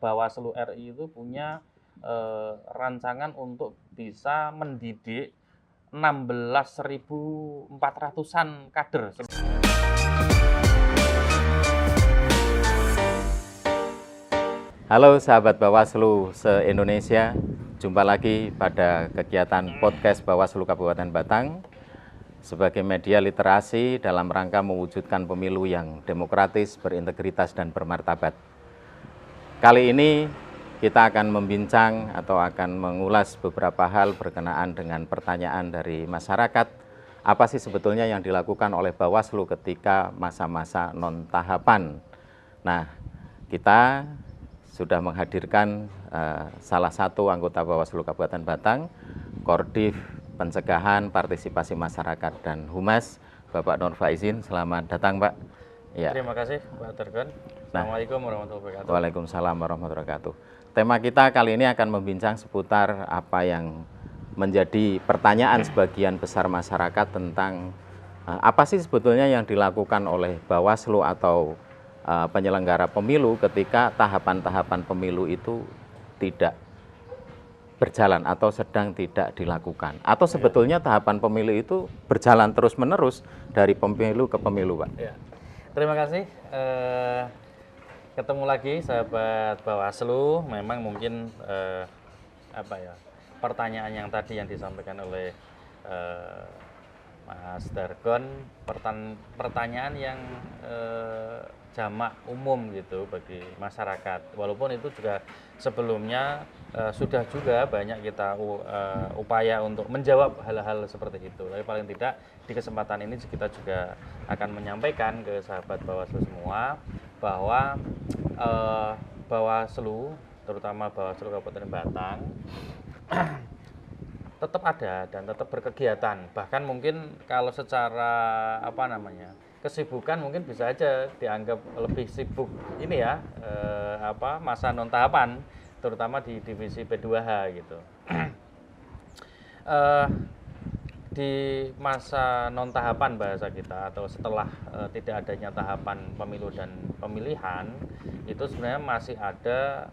Bawaslu RI itu punya rancangan untuk bisa mendidik 16.400-an kader. Halo sahabat Bawaslu se-Indonesia, jumpa lagi pada kegiatan podcast Bawaslu Kabupaten Batang sebagai media literasi dalam rangka mewujudkan pemilu yang demokratis, berintegritas, dan bermartabat. Kali ini kita akan membincang atau akan mengulas beberapa hal berkenaan dengan pertanyaan dari masyarakat. Apa sih sebetulnya yang dilakukan oleh Bawaslu ketika masa-masa non-tahapan? Nah, kita sudah menghadirkan salah satu anggota Bawaslu Kabupaten Batang, Koordif Pencegahan Partisipasi Masyarakat dan Humas, Bapak Nur Faizin. Selamat datang, Pak. Ya. Terima kasih, Pak Tergon. Assalamualaikum warahmatullahi wabarakatuh. Waalaikumsalam warahmatullahi wabarakatuh. Tema kita kali ini akan membincang seputar apa yang menjadi pertanyaan sebagian besar masyarakat tentang apa sih sebetulnya yang dilakukan oleh Bawaslu atau penyelenggara pemilu ketika tahapan-tahapan pemilu itu tidak berjalan atau sedang tidak dilakukan, atau sebetulnya tahapan pemilu itu berjalan terus-menerus dari pemilu ke pemilu, Pak. Ya. Terima kasih. Ketemu lagi sahabat Bawaslu. Memang mungkin pertanyaan yang tadi yang disampaikan oleh Mas Dargon, pertanyaan yang jamak umum gitu bagi masyarakat. Walaupun itu juga sebelumnya sudah juga banyak kita upaya untuk menjawab hal-hal seperti itu. Tapi paling tidak di kesempatan ini kita juga akan menyampaikan ke sahabat Bawaslu semua bahwa Bawaslu, terutama Bawaslu Kabupaten Batang, tetap ada dan tetap berkegiatan. Bahkan mungkin kalau secara kesibukan mungkin bisa aja dianggap lebih sibuk ini ya, masa non tahapan, terutama di divisi P2H gitu. Di masa non tahapan bahasa kita, atau setelah tidak adanya tahapan pemilu dan pemilihan, itu sebenarnya masih ada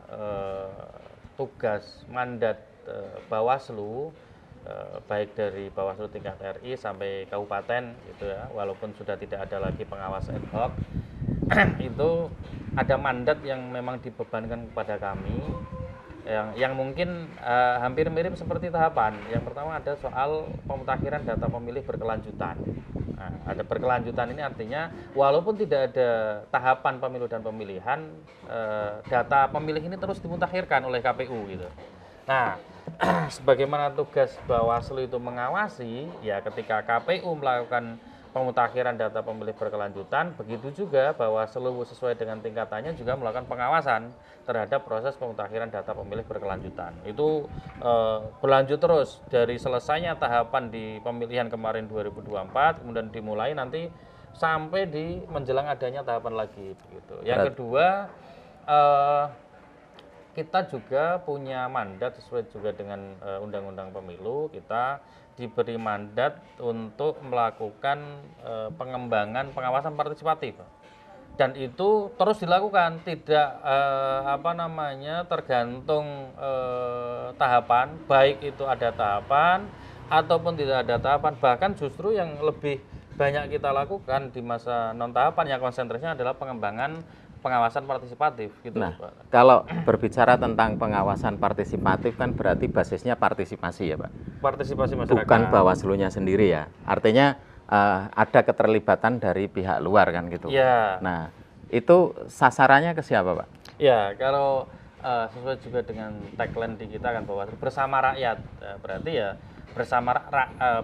tugas mandat Bawaslu, baik dari Bawaslu tingkat RI sampai kabupaten gitu ya, walaupun sudah tidak ada lagi pengawas ad hoc. Itu ada mandat yang memang dibebankan kepada kami yang mungkin hampir mirip seperti tahapan. Yang pertama ada soal pemutakhiran data pemilih berkelanjutan. Nah, ada berkelanjutan ini artinya walaupun tidak ada tahapan pemilu dan pemilihan, data pemilih ini terus dimutakhirkan oleh KPU gitu. Nah, sebagaimana tugas Bawaslu itu mengawasi, ya ketika KPU melakukan pemutakhiran data pemilih berkelanjutan, begitu juga Bawaslu sesuai dengan tingkatannya juga melakukan pengawasan terhadap proses pemutakhiran data pemilih berkelanjutan. Itu berlanjut terus dari selesainya tahapan di pemilihan kemarin 2024, kemudian dimulai nanti sampai di menjelang adanya tahapan lagi begitu. Yang kedua, kita juga punya mandat sesuai juga dengan Undang-Undang Pemilu. Kita diberi mandat untuk melakukan pengembangan pengawasan partisipatif, dan itu terus dilakukan, tidak tergantung tahapan, baik itu ada tahapan ataupun tidak ada tahapan. Bahkan justru yang lebih banyak kita lakukan di masa non tahapan yang konsentrasinya adalah pengembangan pengawasan partisipatif gitu. Nah, Pak, kalau berbicara tentang pengawasan partisipatif kan berarti basisnya partisipasi ya, Pak? Partisipasi masyarakat. Bukan Bawaslunya sendiri ya. Artinya ada keterlibatan dari pihak luar kan gitu. Ya. Nah, itu sasarannya ke siapa, Pak? Ya, kalau sesuai juga dengan tagline di kita kan Bawaslu bersama rakyat. Berarti ya bersama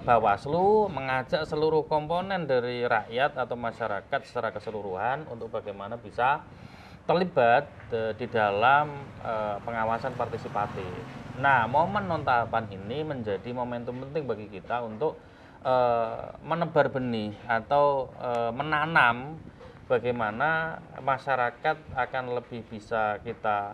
Bawaslu mengajak seluruh komponen dari rakyat atau masyarakat secara keseluruhan untuk bagaimana bisa terlibat di dalam pengawasan partisipatif. Nah, momen non tahapan ini menjadi momentum penting bagi kita untuk menebar benih atau menanam bagaimana masyarakat akan lebih bisa kita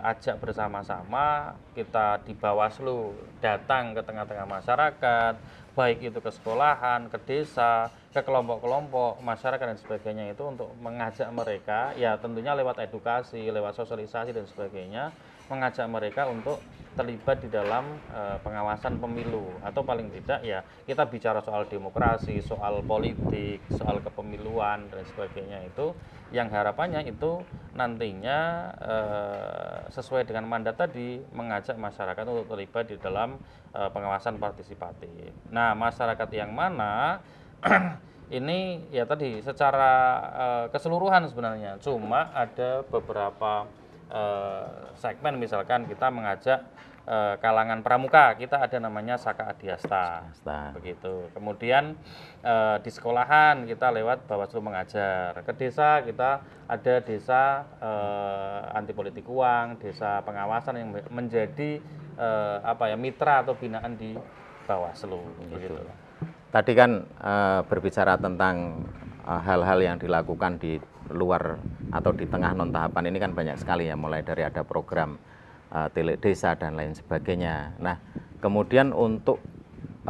ajak bersama-sama, kita di Bawaslu datang ke tengah-tengah masyarakat, baik itu ke sekolahan, ke desa, ke kelompok-kelompok masyarakat dan sebagainya itu untuk mengajak mereka, ya tentunya lewat edukasi, lewat sosialisasi dan sebagainya, mengajak mereka untuk terlibat di dalam pengawasan pemilu, atau paling tidak ya kita bicara soal demokrasi, soal politik, soal kepemiluan dan sebagainya, itu yang harapannya itu nantinya sesuai dengan mandat tadi, mengajak masyarakat untuk terlibat di dalam pengawasan partisipatif. Nah, masyarakat yang mana ini ya tadi secara keseluruhan sebenarnya, cuma ada beberapa segmen, misalkan kita mengajak kalangan pramuka, kita ada namanya Saka Adiasta, begitu. Kemudian di sekolahan kita lewat Bawaslu Mengajar, ke desa kita ada desa anti politik uang, desa pengawasan yang menjadi mitra atau binaan di Bawaslu, gitu. Tadi kan berbicara tentang hal-hal yang dilakukan di luar atau di tengah non tahapan ini kan banyak sekali ya, mulai dari ada program Tilik Desa dan lain sebagainya. Nah, kemudian untuk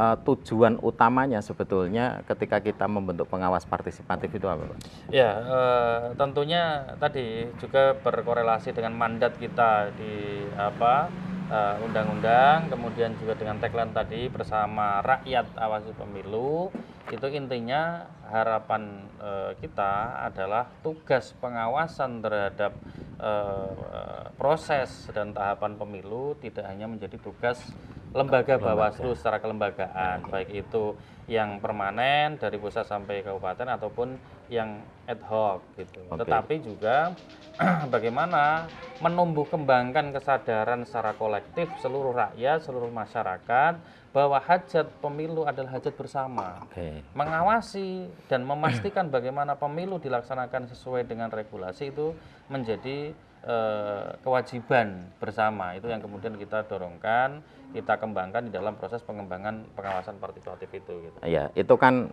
tujuan utamanya sebetulnya ketika kita membentuk pengawas partisipatif itu apa, Pak? Ya, tentunya tadi juga berkorelasi dengan mandat kita di undang-undang, kemudian juga dengan tagline tadi, bersama rakyat awasi pemilu. Itu intinya harapan kita adalah tugas pengawasan terhadap proses dan tahapan pemilu tidak hanya menjadi tugas lembaga Bawaslu secara kelembagaan, baik itu yang permanen dari pusat sampai kabupaten ataupun yang ad hoc gitu. Tetapi juga bagaimana menumbuh kembangkan kesadaran secara kolektif seluruh rakyat, seluruh masyarakat bahwa hajat pemilu adalah hajat bersama. Mengawasi dan memastikan bagaimana pemilu dilaksanakan sesuai dengan regulasi itu menjadi kewajiban bersama. Itu yang kemudian kita dorongkan, kita kembangkan di dalam proses pengembangan pengawasan partisipatif itu. Gitu. Ya, itu kan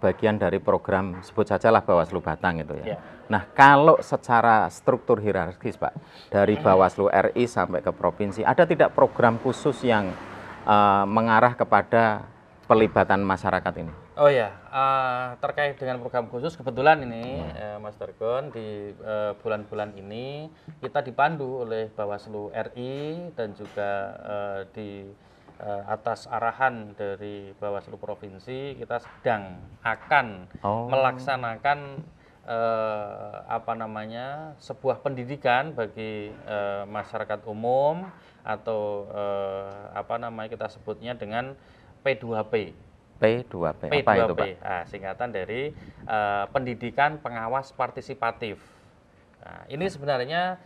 bagian dari program, sebut sajalah Bawaslu Batang itu ya. Nah, kalau secara struktur hierarkis, Pak, dari Bawaslu RI sampai ke provinsi, ada tidak program khusus yang mengarah kepada pelibatan masyarakat ini? Oh ya, terkait dengan program khusus, kebetulan ini Mas Dargon, di bulan-bulan ini kita dipandu oleh Bawaslu RI dan juga di atas arahan dari Bawaslu Provinsi, kita sedang akan melaksanakan sebuah pendidikan bagi masyarakat umum, atau kita sebutnya dengan P2P. P2P. P2P, apa itu, Pak? Singkatan dari Pendidikan Pengawas Partisipatif. Nah, ini sebenarnya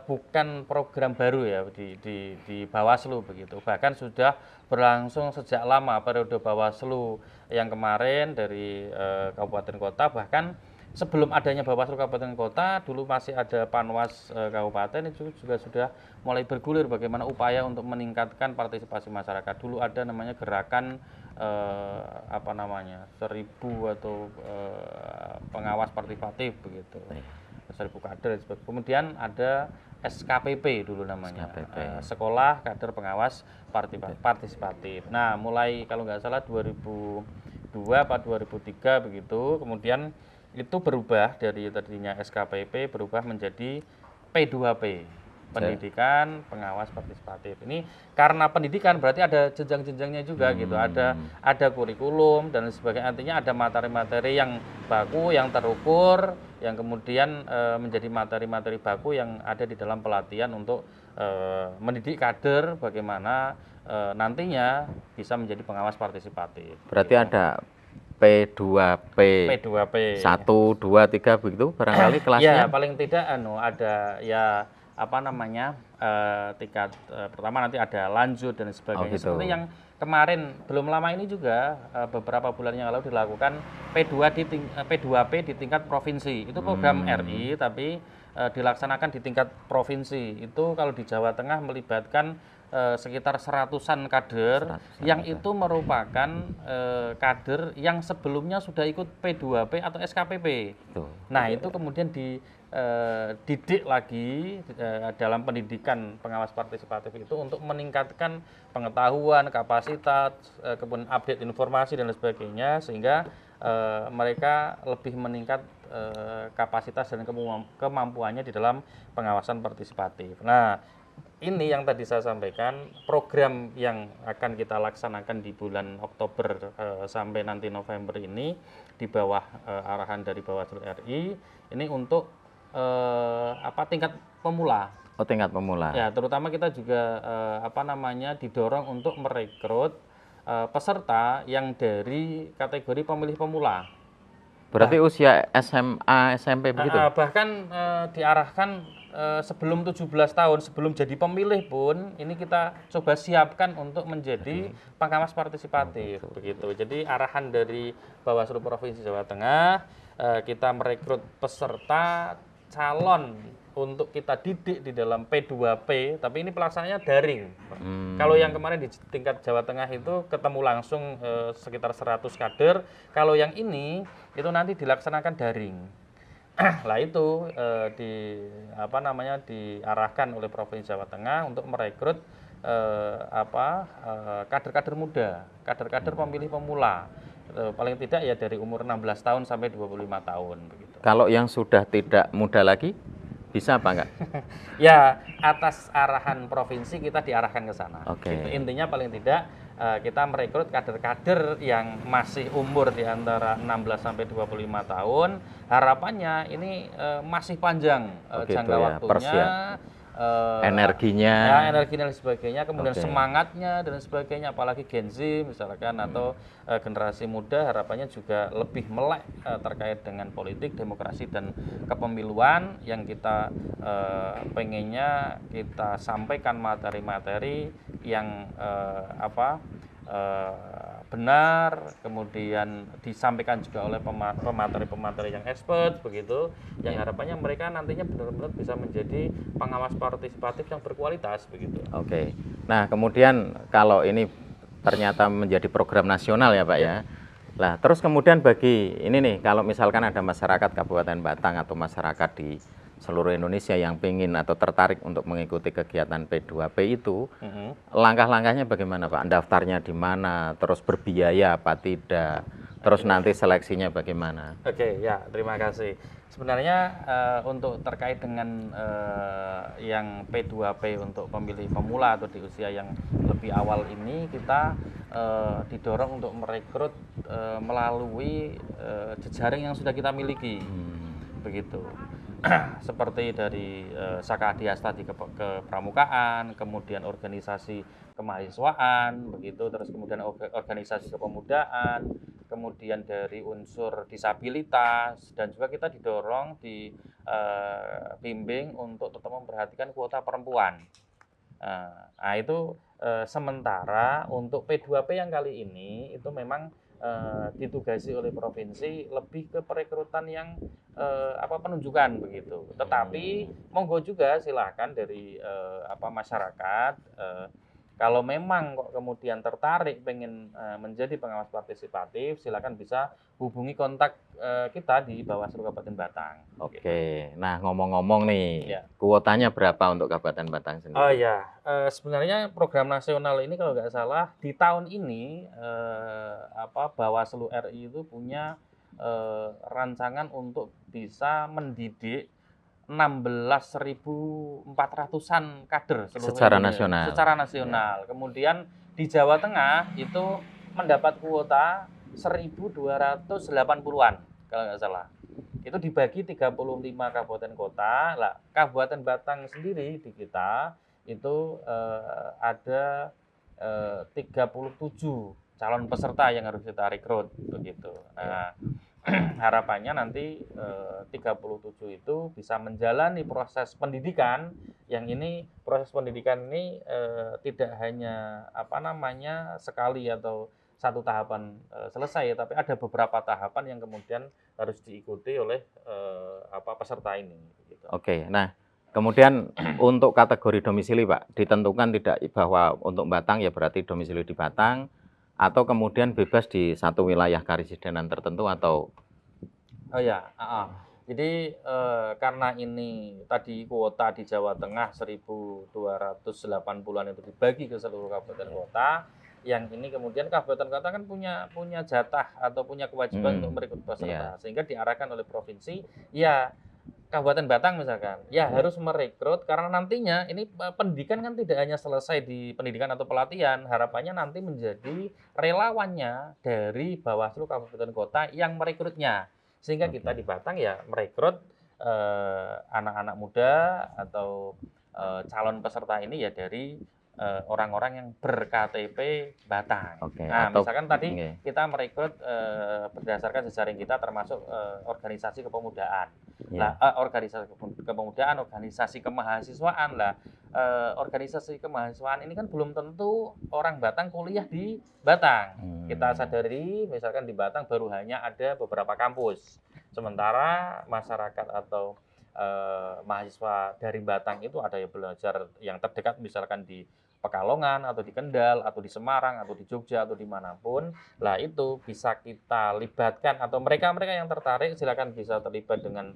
bukan program baru ya di Bawaslu begitu. Bahkan sudah berlangsung sejak lama, periode Bawaslu yang kemarin dari kabupaten kota, bahkan sebelum adanya Bawaslu Kabupaten Kota, dulu masih ada Panwas Kabupaten, itu juga sudah mulai bergulir bagaimana upaya untuk meningkatkan partisipasi masyarakat. Dulu ada namanya gerakan 1000 atau pengawas partisipatif begitu. 1000 kader. Kemudian ada SKPP dulu namanya, Sekolah Kader Pengawas Partisipatif. Nah, mulai kalau nggak salah 2002 atau 2003 begitu, kemudian itu berubah dari tadinya SKPP berubah menjadi P2P, Pendidikan Pengawas Partisipatif. Ini karena pendidikan berarti ada jenjang-jenjangnya juga gitu, ada kurikulum dan sebagainya. Artinya ada materi-materi yang baku, yang terukur, yang kemudian menjadi materi-materi baku yang ada di dalam pelatihan untuk mendidik kader bagaimana nantinya bisa menjadi pengawas partisipatif. Berarti gitu. Ada P2P 1, 2, 3 begitu barangkali kelasnya? Ya, paling tidak ada ya tingkat pertama, nanti ada lanjut dan sebagainya. Gitu. Seperti yang kemarin belum lama ini juga beberapa bulan yang lalu dilakukan P2P di tingkat provinsi. Itu program RI tapi dilaksanakan di tingkat provinsi. Itu kalau di Jawa Tengah melibatkan sekitar 100-an kader yang itu merupakan kader yang sebelumnya sudah ikut P2P atau SKPP. Nah, itu kemudian dididik lagi dalam pendidikan pengawas partisipatif itu untuk meningkatkan pengetahuan, kapasitas, kemudian update informasi dan sebagainya, sehingga mereka lebih meningkat kapasitas dan kemampuannya di dalam pengawasan partisipatif. Nah, ini yang tadi saya sampaikan, program yang akan kita laksanakan di bulan Oktober sampai nanti November ini di bawah arahan dari Bawaslu RI, ini untuk tingkat pemula. Oh, tingkat pemula. Ya, terutama kita juga didorong untuk merekrut peserta yang dari kategori pemilih pemula. Berarti usia SMA, SMP begitu? Bahkan diarahkan sebelum 17 tahun, sebelum jadi pemilih pun, ini kita coba siapkan untuk menjadi pengawas partisipatif. Begitu. Jadi arahan dari Bawaslu Provinsi Jawa Tengah, kita merekrut peserta calon untuk kita didik di dalam P2P, tapi ini pelaksanaannya daring. Kalau yang kemarin di tingkat Jawa Tengah itu ketemu langsung sekitar 100 kader, kalau yang ini itu nanti dilaksanakan daring. Lah itu diarahkan oleh Provinsi Jawa Tengah untuk merekrut kader-kader muda, kader-kader pemilih pemula. Paling tidak ya dari umur 16 tahun sampai 25 tahun begitu. Kalau yang sudah tidak muda lagi bisa apa enggak? Ya, atas arahan provinsi kita diarahkan ke sana. Oke. Gitu. Intinya paling tidak kita merekrut kader-kader yang masih umur di antara 16 sampai 25 tahun. Harapannya ini masih panjang jangka waktunya, energinya, ya, energi dan sebagainya, kemudian semangatnya dan sebagainya, apalagi Gen Z misalkan atau generasi muda, harapannya juga lebih melek terkait dengan politik, demokrasi dan kepemiluan yang kita pengennya kita sampaikan materi-materi yang benar, kemudian disampaikan juga oleh pemateri-pemateri yang expert begitu, yang harapannya mereka nantinya benar-benar bisa menjadi pengawas partisipatif yang berkualitas begitu. Oke. Nah, kemudian kalau ini ternyata menjadi program nasional ya Pak ya. Nah, terus kemudian bagi ini nih, kalau misalkan ada masyarakat Kabupaten Batang atau masyarakat di seluruh Indonesia yang ingin atau tertarik untuk mengikuti kegiatan P2P itu, langkah-langkahnya bagaimana Pak? Daftarnya di mana? Terus berbiaya apa tidak? Terus nanti seleksinya bagaimana? Oke, ya, terima kasih. Sebenarnya untuk terkait dengan yang P2P untuk pemilih pemula atau di usia yang lebih awal ini, kita didorong untuk merekrut melalui jejaring yang sudah kita miliki. Begitu. Seperti dari Saka Adiasta di kepramukaan, kemudian organisasi kemahasiswaan, begitu, terus kemudian organisasi kepemudaan, kemudian dari unsur disabilitas, dan juga kita didorong bimbing untuk tetap memperhatikan kuota perempuan. Nah itu sementara untuk P2P yang kali ini itu memang ditugasi oleh provinsi lebih ke perekrutan yang penunjukan begitu. Tetapi monggo juga silahkan dari masyarakat kalau memang kok kemudian tertarik pengen menjadi pengawas partisipatif, silakan bisa hubungi kontak kita di Bawaslu Kabupaten Batang. Oke, gitu. Nah ngomong-ngomong nih, kuotanya berapa untuk Kabupaten Batang sendiri? Oh ya, sebenarnya program nasional ini kalau nggak salah di tahun ini Bawaslu RI itu punya rancangan untuk bisa mendidik 16.400-an kader secara nasional. Secara nasional. Kemudian di Jawa Tengah itu mendapat kuota 1.280-an kalau nggak salah. Itu dibagi 35 kabupaten kota. Lah, Kabupaten Batang sendiri di kita itu ada 37 calon peserta yang harus kita rekrut begitu. Nah, harapannya nanti 37 itu bisa menjalani proses pendidikan yang ini proses pendidikan ini tidak hanya sekali atau satu tahapan selesai, tapi ada beberapa tahapan yang kemudian harus diikuti oleh peserta ini. Gitu. Oke, nah kemudian untuk kategori domisili Pak, ditentukan tidak bahwa untuk Batang ya berarti domisili di Batang, atau kemudian bebas di satu wilayah karesidenan tertentu atau? Oh ya, jadi karena ini tadi kuota di Jawa Tengah 1.280-an itu dibagi ke seluruh kabupaten kota, yang ini kemudian kabupaten kota kan punya jatah atau punya kewajiban untuk merekrut peserta, sehingga diarahkan oleh provinsi, ya Kabupaten Batang misalkan, ya harus merekrut karena nantinya ini pendidikan kan tidak hanya selesai di pendidikan atau pelatihan, harapannya nanti menjadi relawannya dari Bawaslu Kabupaten Kota yang merekrutnya. Sehingga kita di Batang ya merekrut anak-anak muda atau calon peserta ini ya dari orang-orang yang ber-KTP Batang. Nah, misalkan tadi kita merekrut berdasarkan jejaring kita termasuk organisasi kepemudaan. Lah, organisasi kepemudaan, organisasi kemahasiswaan lah. Organisasi kemahasiswaan ini kan belum tentu orang Batang kuliah di Batang. Kita sadari misalkan di Batang baru hanya ada beberapa kampus. Sementara masyarakat atau mahasiswa dari Batang itu ada yang belajar yang terdekat misalkan di Pekalongan atau di Kendal atau di Semarang atau di Jogja atau dimanapun, lah itu bisa kita libatkan atau mereka-mereka yang tertarik silakan bisa terlibat dengan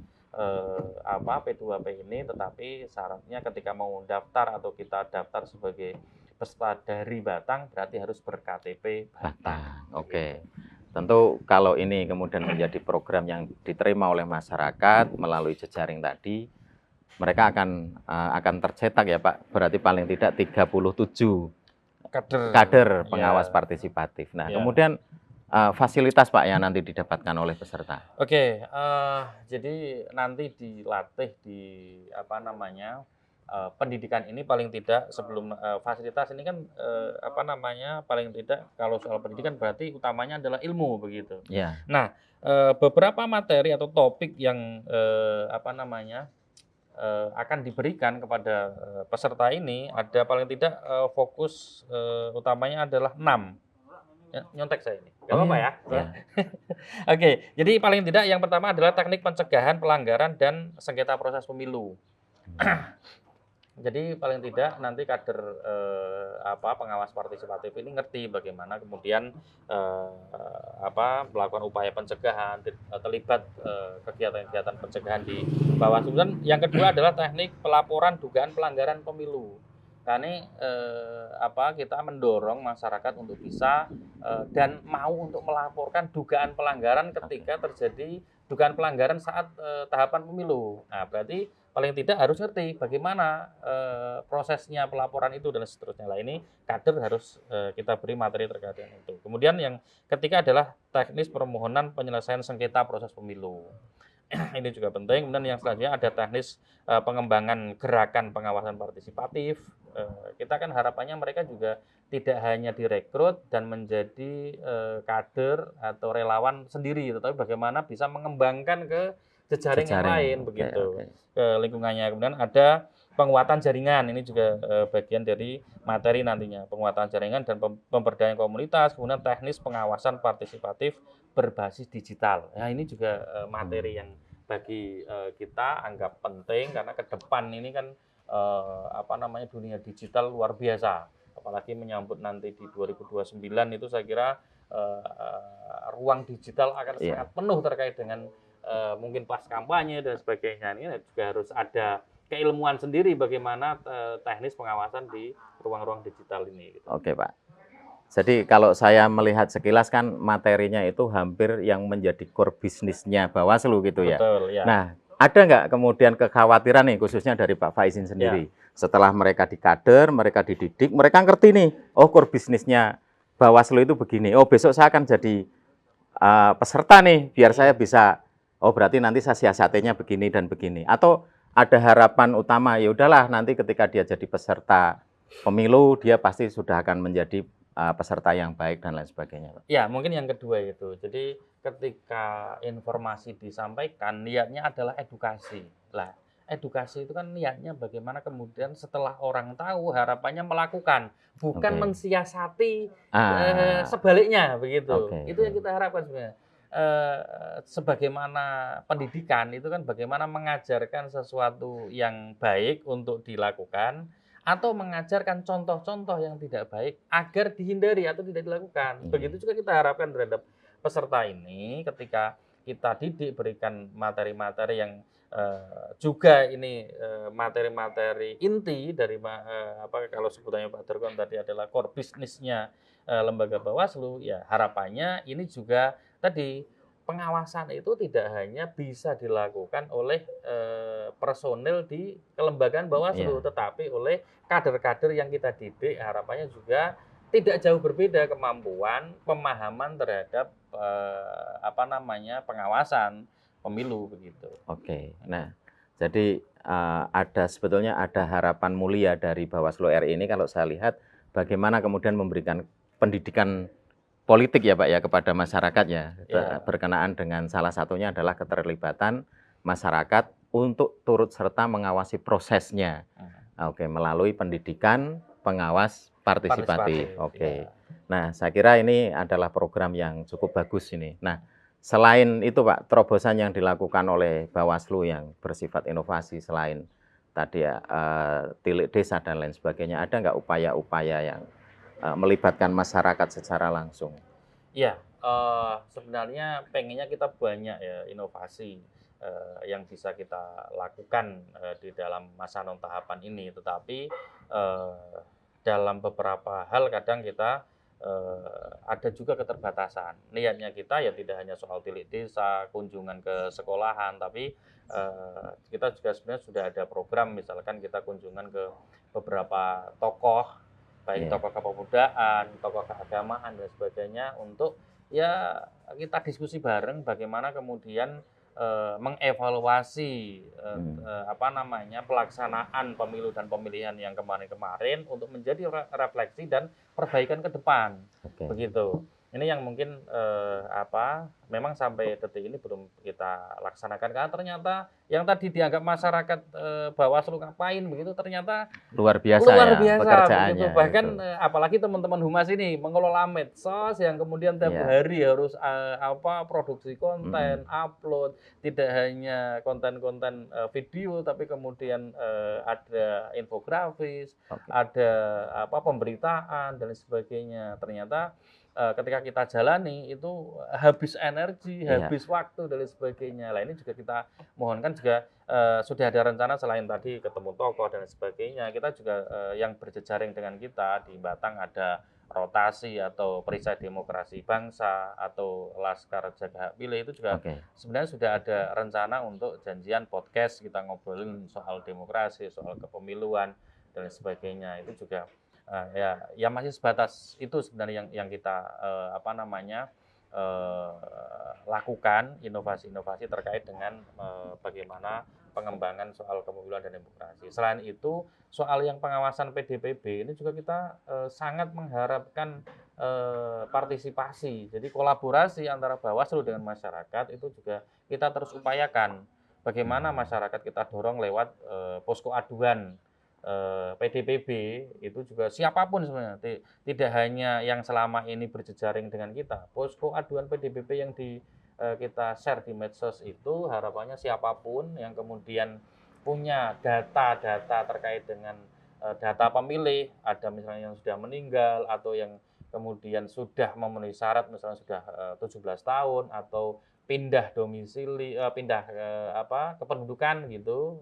P2P ini, tetapi syaratnya ketika mau daftar atau kita daftar sebagai peserta dari Batang berarti harus ber-KTP Batang. Oke. Tentu kalau ini kemudian menjadi program yang diterima oleh masyarakat melalui jejaring tadi, mereka akan tercetak ya Pak, berarti paling tidak 37 kader pengawas partisipatif. Nah, kemudian fasilitas Pak yang nanti didapatkan oleh peserta. Oke, jadi nanti dilatih di pendidikan ini paling tidak sebelum fasilitas ini kan paling tidak kalau soal pendidikan berarti utamanya adalah ilmu begitu. Nah, beberapa materi atau topik yang akan diberikan kepada peserta ini ada paling tidak fokus utamanya adalah 6. Ya, nyontek saya ini. Gak apa-apa ya. Oke, jadi paling tidak yang pertama adalah teknik pencegahan pelanggaran dan sengketa proses pemilu. Jadi paling tidak nanti kader pengawas partisipatif ini ngerti bagaimana kemudian melakukan upaya pencegahan, terlibat kegiatan-kegiatan pencegahan di Bawaslu. Dan yang kedua adalah teknik pelaporan dugaan pelanggaran pemilu. Karena kita mendorong masyarakat untuk bisa dan mau untuk melaporkan dugaan pelanggaran ketika terjadi dugaan pelanggaran saat tahapan pemilu. Nah, berarti paling tidak harus ngerti bagaimana prosesnya pelaporan itu dan seterusnya. Lah ini kader harus kita beri materi terkait dengan itu. Kemudian yang ketiga adalah teknis permohonan penyelesaian sengketa proses pemilu. Ini juga penting. Kemudian yang selanjutnya ada teknis pengembangan gerakan pengawasan partisipatif. Kita kan harapannya mereka juga tidak hanya direkrut dan menjadi kader atau relawan sendiri, tetapi bagaimana bisa mengembangkan ke jejaring yang lain begitu ke lingkungannya. Kemudian ada penguatan jaringan, ini juga bagian dari materi nantinya, penguatan jaringan dan pemberdayaan komunitas. Kemudian teknis pengawasan partisipatif berbasis digital. Nah, ini juga materi yang bagi kita anggap penting karena ke depan ini kan dunia digital luar biasa, apalagi menyambut nanti di 2029 itu saya kira ruang digital akan sangat penuh terkait dengan mungkin pas kampanye dan sebagainya. Ini juga harus ada keilmuan sendiri bagaimana teknis pengawasan di ruang-ruang digital ini. Oke Pak. Jadi kalau saya melihat sekilas kan materinya itu hampir yang menjadi core bisnisnya Bawaslu gitu ya. Betul, ya. Nah, ada nggak kemudian kekhawatiran nih khususnya dari Pak Faizin sendiri? Setelah mereka dikader, mereka dididik, mereka ngerti nih, oh core bisnisnya Bawaslu itu begini. Oh besok saya akan jadi peserta nih, biar saya bisa. Oh berarti nanti saya siasatinya begini dan begini. Atau ada harapan utama, ya udahlah nanti ketika dia jadi peserta pemilu, dia pasti sudah akan menjadi peserta yang baik dan lain sebagainya. Ya mungkin yang kedua itu. Jadi ketika informasi disampaikan, niatnya adalah edukasi. Lah edukasi itu kan niatnya bagaimana kemudian setelah orang tahu harapannya melakukan, bukan mensiasati sebaliknya begitu. Itu yang kita harapkan sebenarnya. Sebagaimana pendidikan itu kan bagaimana mengajarkan sesuatu yang baik untuk dilakukan atau mengajarkan contoh-contoh yang tidak baik agar dihindari atau tidak dilakukan. Begitu juga kita harapkan terhadap peserta ini ketika kita didik, berikan materi-materi yang juga ini materi-materi inti dari kalau sebutannya Pak Dargon tadi adalah core bisnisnya lembaga Bawaslu, ya harapannya ini juga tadi pengawasan itu tidak hanya bisa dilakukan oleh personil di kelembagaan Bawaslu, tetapi oleh kader-kader yang kita didik, harapannya juga tidak jauh berbeda kemampuan pemahaman terhadap pengawasan pemilu begitu. Oke. Nah, jadi sebetulnya ada harapan mulia dari Bawaslu RI ini kalau saya lihat bagaimana kemudian memberikan pendidikan politik ya Pak ya kepada masyarakat ya, berkenaan dengan salah satunya adalah keterlibatan masyarakat untuk turut serta mengawasi prosesnya. Oke, melalui pendidikan pengawas partisipatif. Oke. Nah, saya kira ini adalah program yang cukup bagus ini. Nah, selain itu Pak, terobosan yang dilakukan oleh Bawaslu yang bersifat inovasi selain tadi ya tilik desa dan lain sebagainya, ada nggak upaya-upaya yang melibatkan masyarakat secara langsung? Iya, sebenarnya pengennya kita banyak ya inovasi yang bisa kita lakukan di dalam masa non tahapan ini, tetapi dalam beberapa hal kadang kita ada juga keterbatasan. Niatnya kita ya tidak hanya soal tilik desa, kunjungan ke sekolahan, tapi kita juga sebenarnya sudah ada program, misalkan kita kunjungan ke beberapa tokoh, baik tokoh kepemudaan, tokoh keagamaan dan sebagainya, untuk ya kita diskusi bareng bagaimana kemudian mengevaluasi pelaksanaan pemilu dan pemilihan yang kemarin-kemarin untuk menjadi refleksi dan perbaikan ke depan. Begitu. Ini yang mungkin memang sampai detik ini belum kita laksanakan karena ternyata yang tadi dianggap masyarakat Bawaslu ngapain begitu ternyata luar biasa pekerjaannya. Begitu. Bahkan apalagi teman-teman humas ini mengelola medsos yang kemudian tiap hari harus produksi konten, upload, tidak hanya konten-konten video tapi kemudian ada infografis, ada pemberitaan dan sebagainya. Ternyata ketika kita jalani itu habis energi, habis waktu dan sebagainya. Nah ini juga kita mohonkan juga sudah ada rencana selain tadi ketemu tokoh dan sebagainya, kita juga yang berjejaring dengan kita di Batang ada rotasi atau perisai demokrasi bangsa atau Laskar Jaga Hak Pilih itu juga sebenarnya sudah ada rencana untuk janjian podcast kita ngobrolin soal demokrasi, soal kepemiluan dan sebagainya. Itu juga ya masih sebatas itu sebenarnya yang kita lakukan inovasi-inovasi terkait dengan bagaimana pengembangan soal kepemiluan dan demokrasi. Selain itu, soal yang pengawasan PDPB ini juga kita sangat mengharapkan partisipasi. Jadi kolaborasi antara Bawaslu dengan masyarakat itu juga kita terus upayakan. Bagaimana masyarakat kita dorong lewat posko aduan PDPB itu juga siapapun sebenarnya, tidak hanya yang selama ini berjejaring dengan kita. Posko aduan PDPB yang kita share di medsos itu harapannya siapapun yang kemudian punya data-data terkait dengan data pemilih, ada misalnya yang sudah meninggal atau yang kemudian sudah memenuhi syarat misalnya sudah 17 tahun atau pindah domisili, pindah kependudukan gitu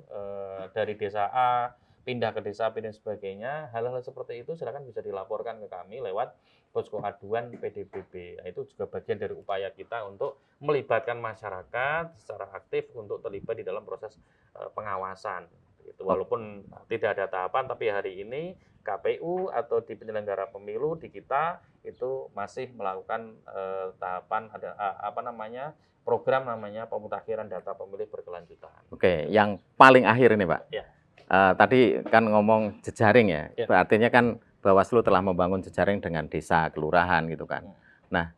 dari desa A pindah ke desa B dan sebagainya, hal-hal seperti itu silakan bisa dilaporkan ke kami lewat posko aduan PDPB. Nah, itu juga bagian dari upaya kita untuk melibatkan masyarakat secara aktif untuk terlibat di dalam proses pengawasan. Gitu. Walaupun tidak ada tahapan, tapi hari ini KPU atau di penyelenggara pemilu di kita itu masih melakukan tahapan program namanya pemutakhiran data pemilih berkelanjutan. Oke, yang paling akhir ini Pak. Ya. Tadi kan ngomong jejaring ya, artinya kan Bawaslu telah membangun jejaring dengan desa, kelurahan gitu kan. Nah,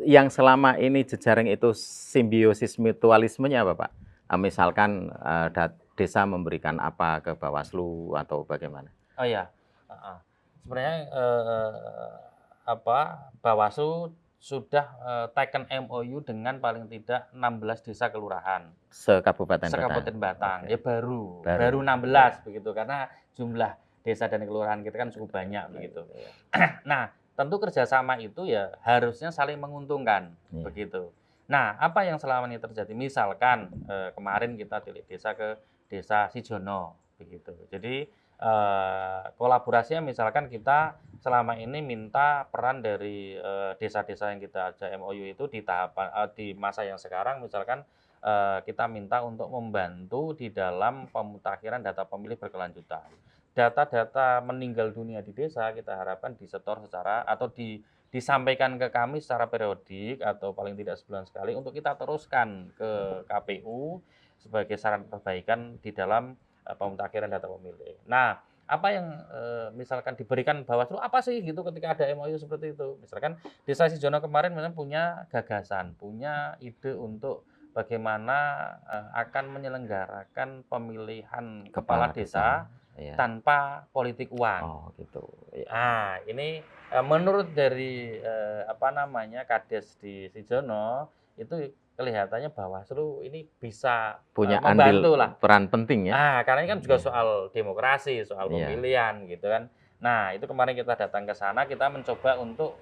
yang selama ini jejaring itu simbiosis mutualismenya apa Pak? Misalkan desa memberikan apa ke Bawaslu atau bagaimana? Oh ya, sebenarnya Bawaslu sudah taken MOU dengan paling tidak 16 desa kelurahan sekabupaten Batang. Ya baru 16 begitu karena jumlah desa dan kelurahan kita kan cukup banyak begitu. Nah, tentu kerjasama itu ya harusnya saling menguntungkan begitu. Nah, apa yang selama ini terjadi? Misalkan kemarin kita tilik desa ke desa Sijono, begitu. Jadi kolaborasinya misalkan kita selama ini minta peran dari desa-desa yang kita ajak MOU itu di tahapan di masa yang sekarang, misalkan kita minta untuk membantu di dalam pemutakhiran data pemilih berkelanjutan. Data-data meninggal dunia di desa kita harapkan disetor secara atau disampaikan ke kami secara periodik atau paling tidak sebulan sekali untuk kita teruskan ke KPU sebagai saran perbaikan di dalam pemutakhiran data pemilih. Nah, apa yang misalkan diberikan Bawaslu apa sih gitu ketika ada MOU seperti itu? Misalkan Desa Sijono kemarin memang punya gagasan, punya ide untuk bagaimana akan menyelenggarakan pemilihan kepala desa ya. tanpa politik uang. Oh, gitu. Ya. Ah, ini menurut dari Kades di Sijono itu kelihatannya Bawaslu ini bisa Punya membantu andil lah. peran penting ya. Ah, karena ini kan juga Iya. soal demokrasi, soal Iya. pemilihan gitu kan. Nah, itu kemarin kita datang ke sana, kita mencoba untuk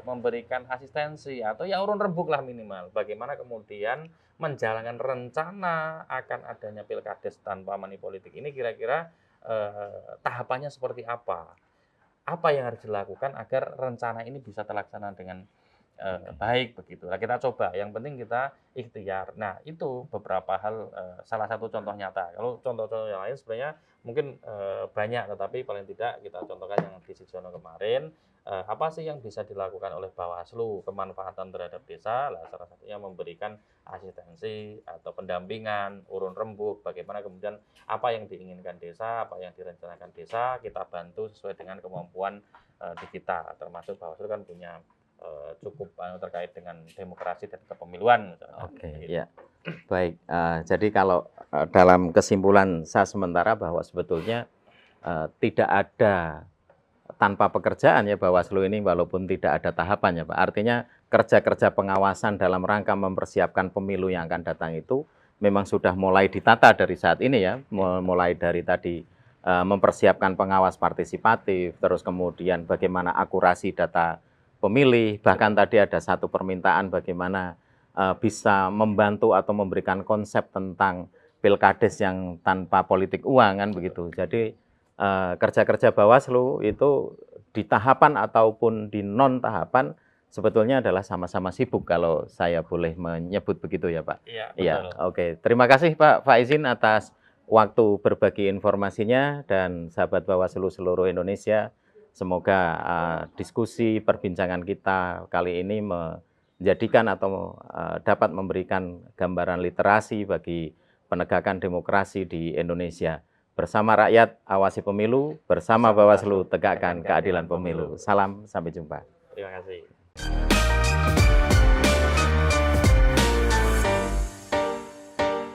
memberikan asistensi atau ya urun rembuk lah minimal. Bagaimana kemudian menjalankan rencana akan adanya pilkades tanpa money politik ini kira-kira tahapannya seperti apa? Apa yang harus dilakukan agar rencana ini bisa terlaksana dengan baik begitu. Nah, kita coba, yang penting kita ikhtiar. Nah, itu beberapa hal salah satu contoh nyata. Kalau contoh-contoh yang lain sebenarnya mungkin banyak, tetapi paling tidak kita contohkan yang di Sijono kemarin. Apa sih yang bisa dilakukan oleh Bawaslu kemanfaatan terhadap desa? Lah, salah satunya memberikan asistensi atau pendampingan, urun rembuk, bagaimana kemudian apa yang diinginkan desa, apa yang direncanakan desa, kita bantu sesuai dengan kemampuan di kita. Termasuk Bawaslu kan punya cukup terkait dengan demokrasi dan kepemiluan. Oke, ya. Baik, jadi kalau dalam kesimpulan saya sementara bahwa sebetulnya tidak ada tanpa pekerjaan ya Bawaslu ini walaupun tidak ada tahapan ya Pak. Artinya kerja-kerja pengawasan dalam rangka mempersiapkan pemilu yang akan datang itu memang sudah mulai ditata dari saat ini ya. Mulai dari tadi mempersiapkan pengawas partisipatif, terus kemudian bagaimana akurasi data pemilih, bahkan tadi ada satu permintaan bagaimana bisa membantu atau memberikan konsep tentang pilkades yang tanpa politik uang kan begitu. Jadi kerja-kerja Bawaslu itu di tahapan ataupun di non tahapan sebetulnya adalah sama-sama sibuk kalau saya boleh menyebut begitu ya Pak. Iya, betul. Iya, oke. Terima kasih Pak Faizin atas waktu berbagi informasinya dan sahabat Bawaslu seluruh Indonesia. Semoga diskusi perbincangan kita kali ini menjadikan atau dapat memberikan gambaran literasi bagi penegakan demokrasi di Indonesia. Bersama rakyat, awasi pemilu, bersama Bawaslu, tegakkan keadilan pemilu. Salam, sampai jumpa. Terima kasih.